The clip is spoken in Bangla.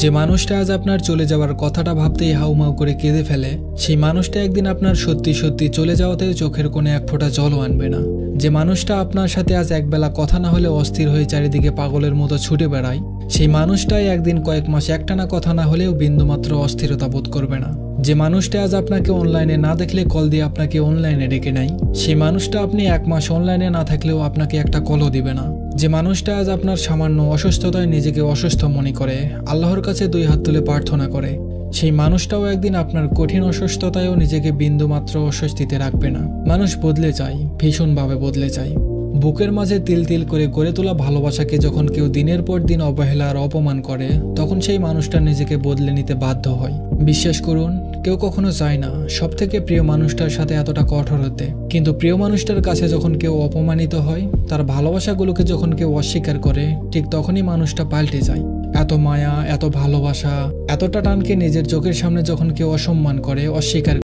যে মানুষটা আজ আপনার চলে যাওয়ার কথাটা ভাবতেই হাউমাউ করে কেঁদে ফেলে, সেই মানুষটা একদিন আপনার সত্যি সত্যি চলে যাওয়াতেও চোখের কোণে এক ফোঁটা জলও আনবে না। যে মানুষটা আপনার সাথে আজ একবেলা কথা না হলে অস্থির হয়ে চারিদিকে পাগলের মতো ছুটে বেড়ায়, সেই মানুষটাই একদিন কয়েক মাস একটানা কথা না হলেও বিন্দুমাত্র অস্থিরতা বোধ করবে না। যে মানুষটা আজ আপনাকে অনলাইনে না দেখলে কল দিয়ে আপনাকে অনলাইনে ডেকে নেয়, সেই মানুষটা আপনি এক মাস অনলাইনে না থাকলেও আপনাকে একটা কলও দিবে না। যে মানুষটা আজ আপনার সামান্য অসুস্থতায় নিজেকে অসুস্থ মনে করে আল্লাহর কাছে 2 হাত তুলে প্রার্থনা করে, সেই মানুষটাও একদিন আপনার কঠিন অসুস্থতায়ও নিজেকে বিন্দুমাত্র অস্বস্তিতে রাখবে না। মানুষ বদলে যায়, ভীষণভাবে বদলে যায়। বুকের মাঝে তিল তিল করে গড়ে তোলা ভালোবাসাকে যখন কেউ দিনের পর দিন অবহেলা আর অপমান করে, তখন সেই মানুষটা নিজেকে বদলে নিতে বাধ্য হয়। বিশ্বাস করুন, কেউ কখনো চায় না সবথেকে প্রিয় মানুষটার সাথে এতটা কঠোর হতে, কিন্তু প্রিয় মানুষটার কাছে যখন কেউ অপমানিত হয়, তার ভালোবাসাগুলোকে যখন কেউ অস্বীকার করে, ঠিক তখনই মানুষটা পাল্টে যায়। এত মায়া, এত ভালোবাসা, এতটা টানকে নিজের চোখের সামনে যখন কেউ অসম্মান করে, অস্বীকার